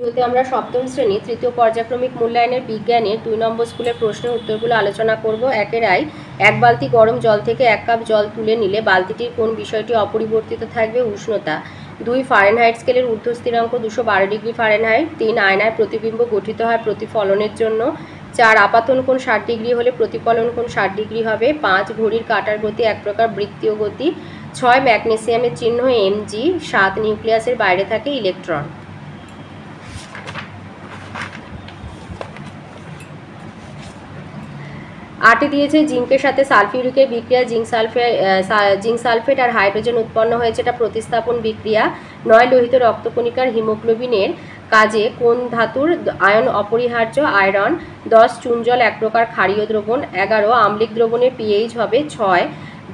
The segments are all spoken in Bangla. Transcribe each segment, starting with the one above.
ভিডিওতে আমরা সপ্তম শ্রেণী তৃতীয় পর্যায়ক্রমিক মূল্যায়নের বিজ্ঞানের 2 নম্বর স্কুলের প্রশ্নের উত্তরগুলো আলোচনা করব। একের আই, এক বালতি গরম জল থেকে 1 কাপ জল তুলে নিলে বালতিটির কোন বিষয়টি অপরিবর্তিত থাকবে? উষ্ণতা। 2 ফারেনহাইট স্কেলের ঊর্ধ্ব স্থিরাঙ্ক 212 ডিগ্রি ফারেনহাইট। 3 আয়নায় প্রতিবিম্ব গঠিত হয় প্রতিফলনের জন্য। 4 আপাতন কোণ 60 ডিগ্রি হলে প্রতিফলন কোণ 60 ডিগ্রি হবে। 5 ঘড়ির কাঁটার গতি এক প্রকার বৃত্তীয় গতি। 6 ম্যাগনেসিয়ামের চিহ্ন Mg। 7 নিউক্লিয়াসের বাইরে থাকে ইলেকট্রন। আটে দিয়েছে জিঙ্কের সাথে সালফিউরিকের বিক্রিয়া জিঙ্ক সালফেট আর হাইড্রোজেন উৎপন্ন হয়েছে, এটা প্রতিস্থাপন বিক্রিয়া। 9 লোহিত রক্তকণিকার হিমোগ্লোবিনের কাজে কোন ধাতুর আয়ন অপরিহার্য? আয়রন। 10 চুন জল এক প্রকার ক্ষারীয় দ্রবণ। 11 আম্লিক দ্রবণের পিএইচ হবে 6।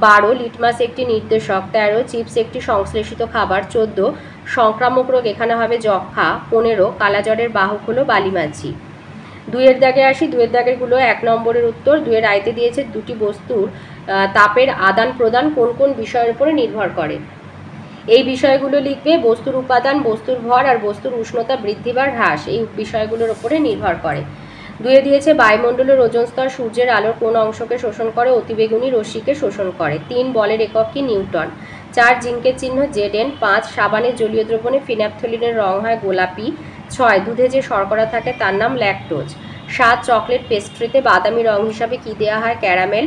12 লিটমাস একটি নির্দেশক। 13 চিপস একটি সংশ্লেষিত খাবার। 14 সংক্রামক রোগ, এখানে হবে যক্ষা। 15 কালাজ্বরের বাহক হলো বালিমাছি। 2 দাগে আসি। 2 দাগেরগুলো 1 নম্বরের উত্তর। 2 আইতে দিয়েছে দুটি বস্তুর তাপের আদান প্রদান কোন কোন বিষয়ের উপরে নির্ভর করে? এই বিষয়গুলো লিখবে। বস্তুর উপাদান, বস্তুর ভর আর বস্তুর উষ্ণতা বৃদ্ধি বা হ্রাস এই বিষয়গুলোর উপরে নির্ভর করে। 2 দিয়েছে বায়ুমণ্ডলের ওজোন স্তর সূর্যের আলোর কোন অংশকে শোষণ করে? অতিবেগুনি রশ্মিকে শোষণ করে। 3 বলের একক কি? নিউটন। 4 জিঙ্কের চিহ্ন Zn। 5 সাবানের জলীয় দ্রবণে ফিনাপথলিনের রং হয় গোলাপি। 6 দুধে যে শর্করা থাকে তার নাম ল্যাকটোজ। 7 চকলেট পেস্ট্রিতে বাদামি রং হিসাবে কি দেওয়া হয়? ক্যারামেল।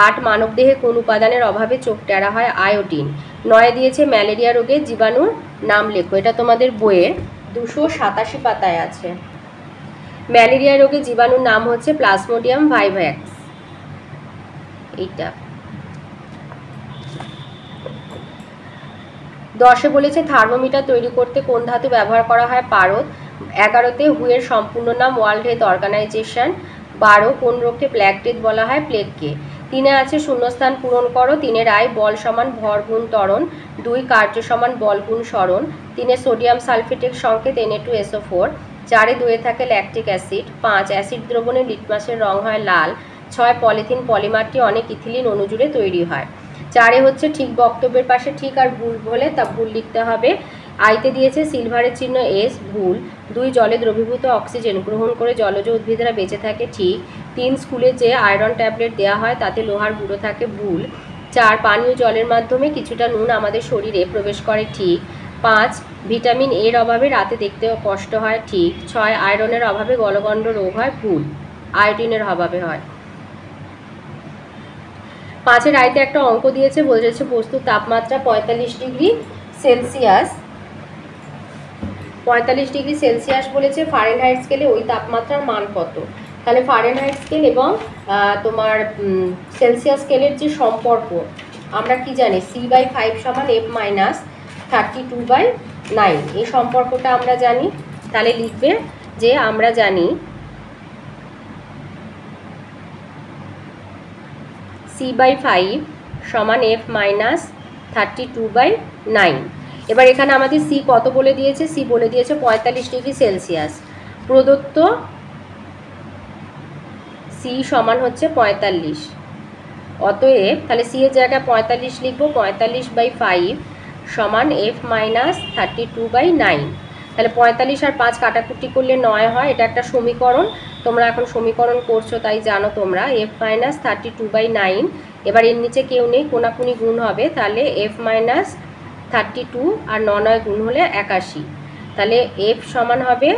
8 মানবদেহে কোন উপাদানের অভাবে চোখ টেরা হয়? আয়োডিন। 9 দিয়েছে ম্যালেরিয়া রোগের জীবাণুর নাম লেখো, এটা তোমাদের বইয়ের 287 পাতায় আছে। ম্যালেরিয়া রোগের জীবাণুর নাম হচ্ছে প্লাজমোডিয়াম ভাইভ্যাক্স। এইটা 10 বলেছে থার্মোমিটার তৈরি করতে কোন ধাতু ব্যবহার করা হয়? পারদ। 11 হুয়ের সম্পূর্ণ নাম ওয়ার্ল্ড হেলথ অর্গানাইজেশন। 12 কোন রোগকে ব্ল্যাক ডেথ বলা হয়? প্লেগকে। 3 আছে শূন্যস্থান পূরণ করো। 3 আই বল সমান ভর গুণ ত্বরণ। 2 কার্য সমান বল গুণ সরণ। 3 সোডিয়াম সালফেটের সংকেত Na2SO4। 4 2 থাকে ল্যাকটিক অ্যাসিড। 5 অ্যাসিড দ্রবণে লিটমাসের রং হয় লাল। 6 পলিথিন পলিমারটি অনেক ইথিলিন অণু জুড়ে তৈরি হয়। 4 হচ্ছে ঠিক বক্তব্যের পাশে ঠিক আর ভুল হলে তা ভুল লিখতে হবে। আইতে দিয়েছে সিলভারের চিহ্ন S, ভুল। 2 জলে দ্রবীভূত অক্সিজেন গ্রহণ করে জলজ উদ্ভিদরা বেঁচে থাকে, ঠিক। 3 স্কুলে যে আয়রন ট্যাবলেট দেওয়া হয় তাতে লোহার গুঁড়ো থাকে, ভুল। 4 পানীয় জলের মাধ্যমে কিছুটা নুন আমাদের শরীরে প্রবেশ করে, ঠিক। 5 ভিটামিন এর অভাবে রাতে দেখতে কষ্ট হয়, ঠিক। 6 আয়রনের অভাবে গলগণ্ড রোগ হয়, ভুল। আয়োডিনের অভাবে হয়। 5 আইতে একটা অঙ্ক দিয়েছে, বলেছে বস্তুর তাপমাত্রা 45 ডিগ্রি সেলসিয়াস। 45 ডিগ্রি সেলসিয়াস বলেছে, ফারেনহাইট স্কেলে ওই তাপমাত্রার মান কত? তাহলে ফারেনহাইট স্কেল এবং তোমার সেলসিয়াস স্কেলের যে সম্পর্ক আমরা কি জানি? C/5 সমান F - 32/9, এই সম্পর্কটা আমরা জানি। তাহলে লিখবে যে আমরা জানি C/5 সমান F - 32/9। এবার এখানে আমাদের C কত বলে দিয়েছে? C বলে দিয়েছে 45 ডিগ্রি সেলসিয়াস। প্রদত্ত C সমান হচ্ছে 45। অতএব তাহলে C এর জায়গায় 45 লিখবো। 45/5 সমান F - 32/9। তাহলে 45 আর 5 কাটাকুটি করলে 9 হয়, এটা একটা সমীকরণ। তোমরা এখন সমীকরণ করছো তাই জানো তোমরা F - 32/9। এবার এর নিচে কেউ নেই, কোনাকুনি গুণ হবে, তাহলে F - 32 আর 9 গুণ হলে 81। তাহলে F সমান হবে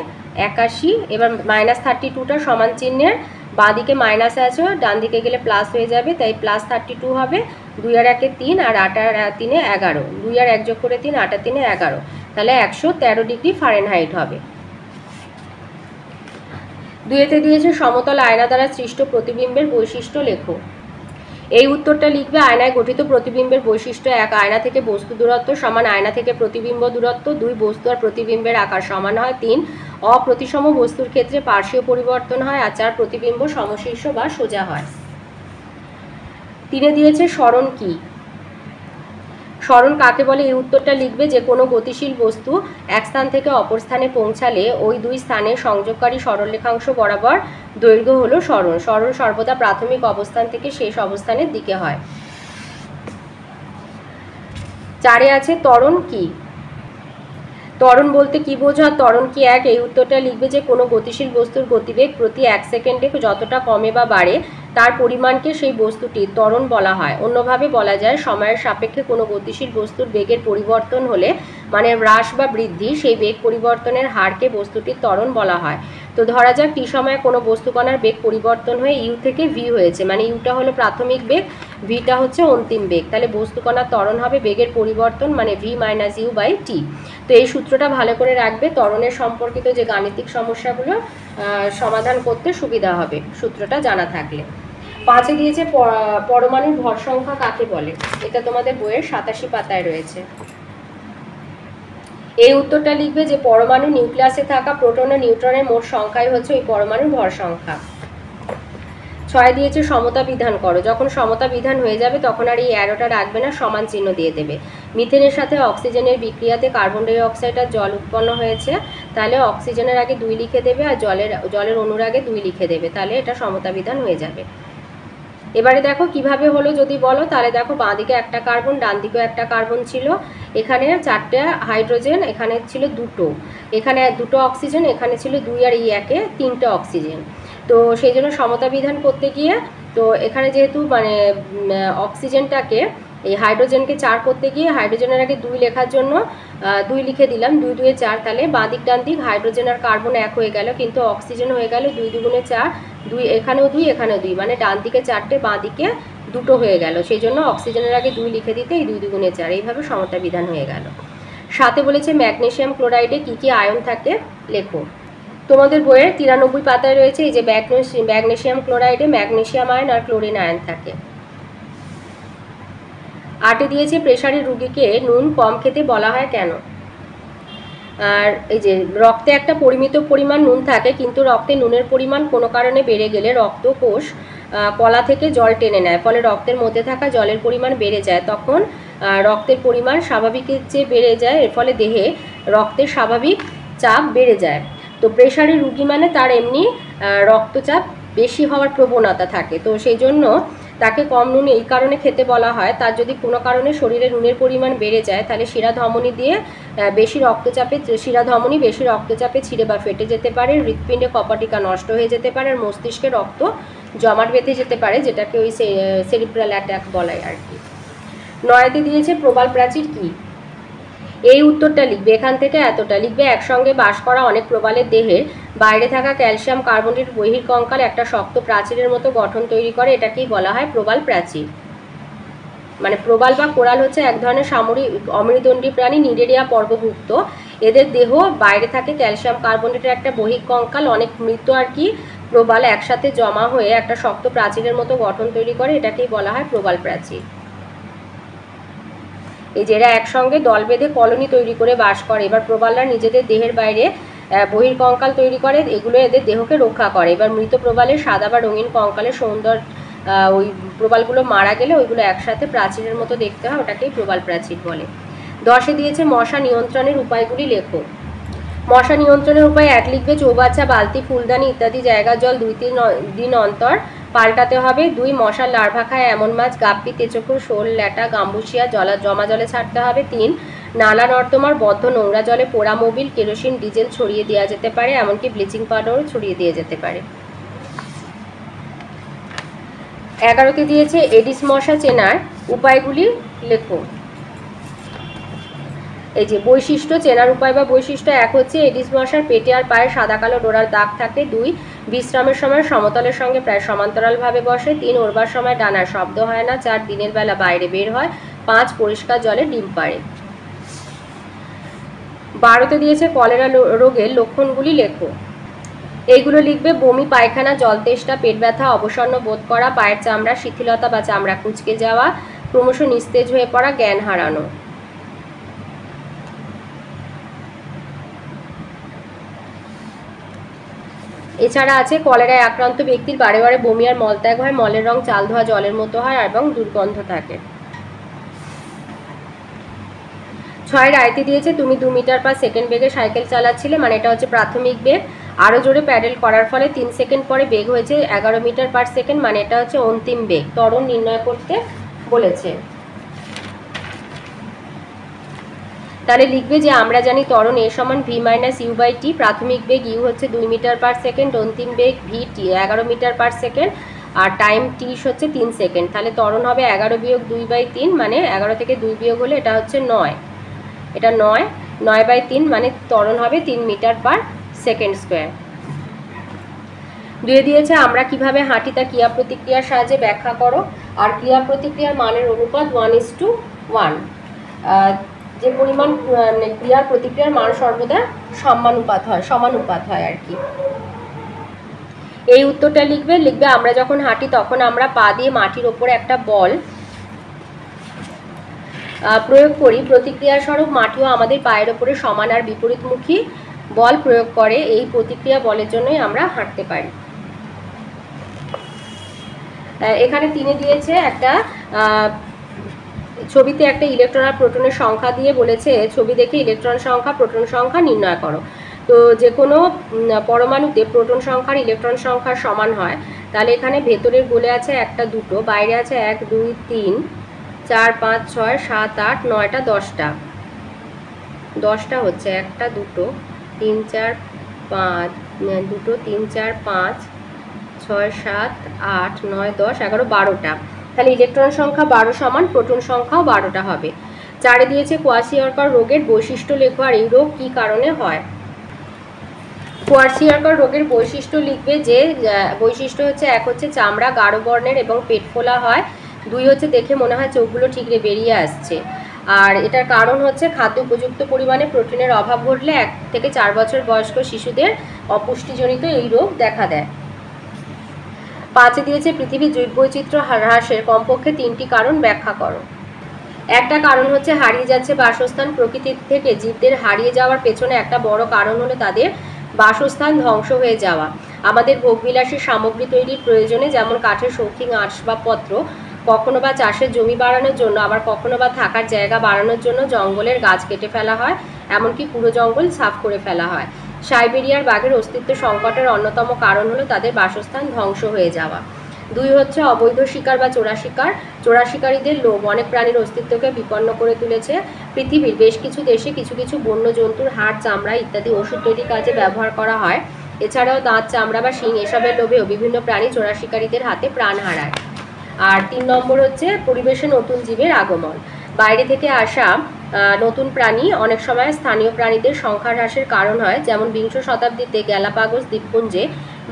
81। এবার -32টা সমান চিহ্নের বাঁ দিকে মাইনাস আছে, ডান দিকে গেলে প্লাস হয়ে যাবে, তাই +32 হবে। 2 আর 1 3 আর 8 আর 3 11। 2 আর 1 যোগ করে 3, 8 আর 3 11। তাহলে 113 ডিগ্রি ফারেনহাইট হবে। 2 দিয়েছে সমতল আয়না দ্বারা সৃষ্ট প্রতিবিম্বের বৈশিষ্ট্য লেখো। এই উত্তরটা লিখবে। আয়নায় গঠিত প্রতিবিম্বের বৈশিষ্ট্য: 1 আয়না থেকে বস্তু দূরত্ব সমান আয়না থেকে প্রতিবিম্ব দূরত্ব। 2 বস্তু আর প্রতিবিম্বের আকার সমান হয়। 3 অপ্রতিসম বস্তুর ক্ষেত্রে পার্শ্বীয় পরিবর্তন হয়। আর 4 প্রতিবিম্ব সমশীর্ষ বা সোজা হয়। 3 দিয়েছে সরণ কি? সরণ কাকে বলে? এই উত্তরটা লিখবে। যে কোনো গতিশীল বস্তু এক স্থান থেকে অপর স্থানে পৌঁছালে ওই 2 স্থানের সংযোগকারী সরলরেখাংশ বরাবর দৈর্ঘ্য হলো সরণ। সরণ সর্বদা প্রাথমিক অবস্থান থেকে শেষ অবস্থানের দিকে হয়। 4 আছে ত্বরণ কি? ত্বরণ বলতে কি বোঝো আর ত্বরণ কি এক? এই উত্তরটা লিখবে যে কোনো গতিশীল বস্তুর গতিবেগ প্রতি 1 সেকেন্ডে যতটা কমে বা বাড়ে তার পরিমাণকে সেই বস্তুটির ত্বরণ বলা হয়। অন্যভাবে বলা যায় সময়ের সাপেক্ষে কোনো গতিশীল বস্তুর বেগের পরিবর্তন হলে মানে হ্রাস বা বৃদ্ধি, সেই বেগ পরিবর্তনের হারকে বস্তুটির ত্বরণ বলা হয়। তো ধরা যাক টি সময়ে কোনো বস্তুকণার বেগ পরিবর্তন হয়ে ইউ থেকে ভি হয়েছে, মানে ইউটা হলো প্রাথমিক বেগ, ভিটা হচ্ছে অন্তিম বেগ, তাহলে বস্তুকণার ত্বরণ হবে বেগের পরিবর্তন মানে ভি মাইনাস ইউ বাই টি। তো এই সূত্রটা ভালো করে রাখবে, ত্বরণের সম্পর্কিত যে গাণিতিক সমস্যাগুলো সমাধান করতে সুবিধা হবে সূত্রটা জানা থাকলে। 5-এ দিয়েছে পরমাণুর ভর সংখ্যা কাকে বলে, এটা তোমাদের বইয়ের 87 পাতায় রয়েছে। এই উত্তরটা লিখবে যে পরমাণু নিউক্লিয়াসে থাকা প্রোটন ও নিউট্রনের মোট সংখ্যাই হচ্ছে ওই পরমাণুর ভর সংখ্যা। 6 দিয়েছে সমতা বিধান করো। যখন সমতা বিধান হয়ে যাবে তখন আর এই অ্যারোটা রাখবে না, সমান চিহ্ন দিয়ে দেবে। মিথেনের সাথে অক্সিজেনের বিক্রিয়াতে কার্বন ডাই অক্সাইড আর জল উৎপন্ন হয়েছে, তাহলে অক্সিজেনের আগে 2 লিখে দেবে আর জলের অণুর আগে 2 লিখে দেবে, তাহলে এটা সমতা বিধান হয়ে যাবে। এবারে দেখো কিভাবে হলো যদি বলো, তাহলে দেখো বাঁ দিকে একটা কার্বন, ডান দিকেও একটা কার্বন ছিল, এখানে 4টে হাইড্রোজেন, এখানে ছিল 2টো, এখানে 2টো অক্সিজেন, এখানে ছিল 2 আর এই 1-এ 3টে অক্সিজেন। তো সেই জন্য সমতা বিধান করতে গিয়ে তো এখানে যেহেতু মানে অক্সিজেনটাকে এই হাইড্রোজেনকে 4 করতে গিয়ে হাইড্রোজেনের আগে 2 লেখার জন্য 2 লিখে দিলাম, 2 2 4, তাহলে বাঁ দিক ডান দিক হাইড্রোজেন আর কার্বন এক হয়ে গেল, কিন্তু অক্সিজেন হয়ে গেল 2 2 4, 2 এখানেও 2 এখানেও 2, মানে ডান দিকে 4টে বাঁ দিকে 2টো হয়ে গেল, সেই জন্য অক্সিজেনের আগে 2 লিখে দিতে এই 2 2 4, এইভাবে সমতা বিধান হয়ে গেল। 7-এ বলেছে ম্যাগনেসিয়াম ক্লোরাইডে কী কী আয়ন থাকে লেখো। তোমাদের বইয়ের 93 পাতায় রয়েছে এই যে ম্যাগনেসিয়াম ক্লোরাইডে ম্যাগনেসিয়াম আয়ন আর ক্লোরিন আয়ন থাকে। 8-এ দিয়েছে প্রেসারের রুগীকে নুন কম খেতে বলা হয় কেন। আর এই যে রক্তে একটা পরিমিত পরিমাণ নুন থাকে, কিন্তু রক্তে নুনের পরিমাণ কোনো কারণে বেড়ে গেলে রক্তকোষ কলা থেকে জল টেনে নেয়, ফলে রক্তের মধ্যে থাকা জলের পরিমাণ বেড়ে যায়, তখন রক্তের পরিমাণ স্বাভাবিকের চেয়ে বেড়ে যায়, এর ফলে দেহে রক্তের স্বাভাবিক চাপ বেড়ে যায়। তো প্রেসারের রুগী মানে তার এমনি রক্তচাপ বেশি হওয়ার প্রবণতা থাকে, তো সেই জন্য তাকে কম নুন এই কারণে খেতে বলা হয়, তার যদি কোনো কারণে শরীরে নুনের পরিমাণ বেড়ে যায় তাহলে শিরাধমনী দিয়ে শিরাধমনী বেশি রক্তচাপে ছিঁড়ে বা ফেটে যেতে পারে, হৃৎপিণ্ডে কপাটিকা নষ্ট হয়ে যেতে পারে, আর মস্তিষ্কে রক্ত জমাট বেঁধে যেতে পারে, যেটাকে ওই সেরিব্রাল অ্যাটাক বলে আর কি। 9-তে দিয়েছে প্রবাল প্রাচীর কি। এই উত্তরটা লিখবে, এখান থেকে এতটা লিখবে, একসঙ্গে বাস করা অনেক প্রবালের দেহের বাইরে থাকা ক্যালসিয়াম কার্বনেট বহির্কঙ্কাল একটা শক্ত প্রাচীরের মতো গঠন তৈরি করে, এটাকেই বলা হয় প্রবাল প্রাচীর। মানে প্রবাল বা কোরাল হচ্ছে এক ধরনের সামরিক অমেরুদণ্ডী প্রাণী, নিডেরিয়া পর্বভুক্ত, এদের দেহ বাইরে থাকে ক্যালসিয়াম কার্বনেটের একটা বহিঃকঙ্কাল, অনেক মৃত আর কি প্রবাল একসাথে জমা হয়ে একটা শক্ত প্রাচীরের মতো গঠন তৈরি করে, এটাকেই বলা হয় প্রবাল প্রাচীর। এই যে এরা একসঙ্গে দল বেঁধে কলোনি তৈরি করে বাস করে। এবার প্রবালরা নিজেদের দেহের বাইরে বহির্কঙ্কাল তৈরি করে, এগুলো এদের দেহকে রক্ষা করে। এবার মৃত প্রবালের সাদা বা রঙিন কঙ্কালের সৌন্দর্য ওই প্রবালগুলো মারা গেলে ওইগুলো একসাথে প্রাচীরের মতো দেখতে হয়, ওটাকেই প্রবাল প্রাচীর বলে। 10-এ দিয়েছে মশা নিয়ন্ত্রণের উপায়গুলি লেখো। মশা নিয়ন্ত্রণের উপায় 1 লিখবে, চৌবাচ্চা, বালতি, ফুলদানি ইত্যাদি জায়গার জল 2-3 দিন অন্তর পাল্টাতে হবে। 2 মশার লার্ভা খায় এমন মাছ, গাপ্পি, তেচকুর, শোল, ল্যাটা, গাম্বুসিয়া জমা জলে ছাড়তে হবে। 3 নালা নর্দমার বদ্ধ নোংরা জলে পোড়া মোবিল, কেরোসিন, ডিজেল ছড়িয়ে দেওয়া যেতে পারে, এমনকি ব্লিচিং পাউডারও ছড়িয়ে দিয়ে যেতে পারে। 11-তে দিয়েছে এডিস মশা চেনার উপায়গুলি লেখো। এই যে বৈশিষ্ট্য চেনার উপায় বা বৈশিষ্ট্য 1 হচ্ছে এডিস মশার পেটে আর পায়ে সাদা কালো ডোরার দাগ থাকে। 2 বিশ্রামের সময় সমতলের সঙ্গে প্রায় সমান্তরালভাবে বসে। 3 ওড়বার সময় ডানার শব্দ হয় না। 4 দিনের বেলা বাইরে বের হয়। 5 পরিষ্কার জলে ডিম পাড়ে। 12-তে দিয়েছে কলেরা রোগের লক্ষণগুলি লেখো। এইগুলো লিখবে, বমি, পায়খানা, জলতেষ্টা, পেট ব্যথা, অবসন্ন বোধ করা, পায়ের চামড়া শিথিলতা বা চামড়া কুঁচকে যাওয়া, ক্রমশ নিস্তেজ হয়ে পড়া, জ্ঞান হারানো। এছাড়া আছে কলেরায় আক্রান্ত ব্যক্তির বারে বারে বমি আর মলত্যাগ হয়, মলের রং চাল ধোয়া জলের মতো হয় এবং দুর্গন্ধ থাকে। 6 রায়তে দিয়েছে, তুমি 2 মিটার পার সেকেন্ড বেগে সাইকেল চালাচ্ছিলে, মানে এটা হচ্ছে প্রাথমিক বেগ। আরও জোরে প্যাডেল করার ফলে 3 সেকেন্ড পরে বেগ হয়েছে 11 মিটার পার সেকেন্ড, মানে এটা হচ্ছে অন্তিম বেগ। ত্বরণ নির্ণয় করতে বলেছে। তাহলে লিখবে যে আমরা জানি ত্বরণ a সমান v minus u by t. প্রাথমিক বেগ ইউ হচ্ছে 2 মিটার পার সেকেন্ড, অন্তিম বেগ v t 11 metre per second, আর টাইম টি হচ্ছে 3 সেকেন্ড। তাহলে ত্বরণ হবে 11 বিয়োগ 2/3, মানে 11 থেকে 2 বিয়োগ হলে এটা হচ্ছে 9, এটা 9/3, মানে ত্বরণ হবে 3 মিটার পার সেকেন্ড স্কোয়ার। দিয়ে দিয়েছে আমরা কিভাবে হাঁটি তা ক্রিয়া প্রতিক্রিয়ার সাহায্যে ব্যাখ্যা করো। আর ক্রিয়া প্রতিক্রিয়ার মানের অনুপাত 1:1। যে পরিমাণ ক্রিয়ার প্রতিক্রিয়ার মান সর্বদা সমানুপাত হয় আর কি। এই উত্তরটা লিখবে আমরা যখন হাঁটি তখন আমরা পা দিয়ে মাটির ওপরে একটা বল প্রয়োগ করি, প্রতিক্রিয়া স্বরূপ মাটিও আমাদের পায়ের ওপরে সমান আর বিপরীতমুখী বল প্রয়োগ করে। এই প্রতিক্রিয়া বলের জন্যই আমরা হাঁটতে পারি। এখানে তিনি দিয়েছে একটা ছবিতে একটা ইলেকট্রন আর প্রোটনের সংখ্যা দিয়ে বলেছে ছবি দেখে ইলেকট্রন সংখ্যা প্রোটন সংখ্যা নির্ণয় করো। তো যে কোনো পরমাণুতে প্রোটন সংখ্যার ইলেকট্রন সংখ্যার সমান হয়। তাহলে এখানে ভেতরের গোলে আছে 1টা 2টো, বাইরে আছে 1 2 3 4 5 6 7 8 9টা 10টা হচ্ছে 1টা 2টো 3 4 5 2টো 3 4 5 6 7 8 9 10 11 12টা। তাহলে ইলেকট্রন সংখ্যা 12 সমান প্রোটন সংখ্যাও 12টা হবে। 4 দিয়েছে কোয়াসিয়র্কর রোগের বৈশিষ্ট্য লেখো। আর এই রোগ কী কারণে হয়? কোয়াসিয়র্কর রোগের বৈশিষ্ট্য লিখবে যে বৈশিষ্ট্য হচ্ছে 1 হচ্ছে চামড়া গাঢ় বর্ণের এবং পেট ফোলা হয়, 2 হচ্ছে দেখে মনে হয় চোখগুলো ঠিকরে বেরিয়ে আসছে। আর এটার কারণ হচ্ছে খাদ্য উপযুক্ত পরিমাণে প্রোটিনের অভাব ঘটলে 1 থেকে 4 বছর বয়স্ক শিশুদের অপুষ্টিজনিত এই রোগ দেখা দেয়। 5 দিয়েছে পৃথিবীর জৈববৈচিত্র্য হ্রাসের কমপক্ষে 3টি কারণ ব্যাখ্যা করো। একটা কারণ হচ্ছে হারিয়ে যাচ্ছে বাসস্থান। প্রকৃতি থেকে জীবদের হারিয়ে যাওয়ার পেছনে একটা বড় কারণ হলো তাদের বাসস্থান ধ্বংস হয়ে যাওয়া। আমাদের ভোগবিলাসী সামগ্রী তৈরির প্রয়োজনে, যেমন কাঠের শৌখিন আসবাবপত্র, কখনো বা চাষের জমি বাড়ানোর জন্য, আবার কখনো বা থাকার জায়গা বাড়ানোর জন্য জঙ্গলের গাছ কেটে ফেলা হয়, এমনকি পুরো জঙ্গল সাফ করে ফেলা হয়। সাইবেরিয়ার বাঘের অস্তিত্ব সংকটের অন্যতম কারণ হলো তাদের বাসস্থান ধ্বংস হয়ে যাওয়া। 2 হচ্ছে অবৈধ শিকার বা চোরা শিকারীদের লোভ অনেক প্রাণীর অস্তিত্বকে বিপন্ন করে তুলেছে। পৃথিবীর বেশ কিছু দেশে কিছু কিছু বন্য জন্তুর হাড়, চামড়া ইত্যাদি ওষুধ তৈরির কাজে ব্যবহার করা হয়। এছাড়াও দাঁত, চামড়া বা শিং এসবের লোভেও বিভিন্ন প্রাণী চোরা শিকারীদের হাতে প্রাণ হারায়। আর 3 নম্বর হচ্ছে পরিবেশে নতুন জীবের আগমন। বাইরে থেকে আসা নতুন প্রাণী অনেক সময় স্থানীয় প্রাণীদের সংখ্যা হ্রাসের কারণ হয়। যেমন 20 শতাব্দীতে গ্যালাপাগোস দ্বীপপুঞ্জে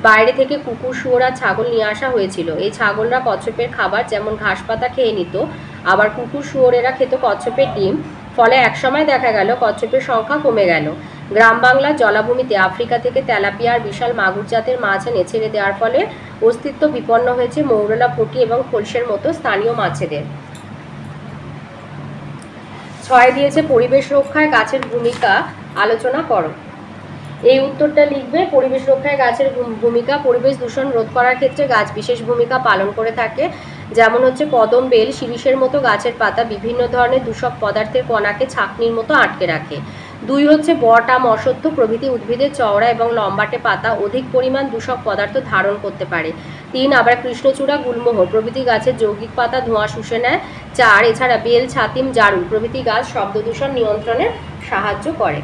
বাইরে থেকে কুকুর, শুয়োর আর ছাগল নিয়ে আসা হয়েছিল। এই ছাগলরা কচ্ছপের খাবার যেমন ঘাস পাতা খেয়ে নিত, আবার কুকুর শুয়োরেরা খেত কচ্ছপের ডিম। ফলে একসময় দেখা গেল কচ্ছপের সংখ্যা কমে গেল। গ্রাম বাংলার জলাভূমিতে আফ্রিকা থেকে তেলাপিয়ার বিশাল মাগুর জাতের মাছ এনে ছেড়ে দেওয়ার ফলে অস্তিত্ব বিপন্ন হয়েছে মৌরলা, পুঁটি এবং খলসের মতো স্থানীয় মাছেদের। 6 দিয়েছে পরিবেশ রক্ষায় গাছের ভূমিকা আলোচনা করো। এই উত্তরটা লিখবে পরিবেশ রক্ষায় গাছের ভূমিকা। পরিবেশ দূষণ রোধ করার ক্ষেত্রে গাছ বিশেষ ভূমিকা পালন করে থাকে। যেমন হচ্ছে কদম, বেল, শিরীষের মতো গাছের পাতা বিভিন্ন ধরনের দূষক পদার্থের কণাকে ছাঁকনির মতো আটকে রাখে। 2 হচ্ছে বট, আম, অশ্বত্থ প্রভৃতি উদ্ভিদের চওড়া এবং লম্বাটে পাতা অধিক পরিমাণ দূষক পদার্থ ধারণ করতে পারে। 3 আবার কৃষ্ণচূড়া, গুলমোহর প্রভৃতি গাছের যৌগিক পাতা ধোঁয়া শুষে নেয়। 4 এছাড়া বেল, ছাতিম, জারুল প্রভৃতি গাছ শব্দ দূষণ নিয়ন্ত্রণে সাহায্য করে।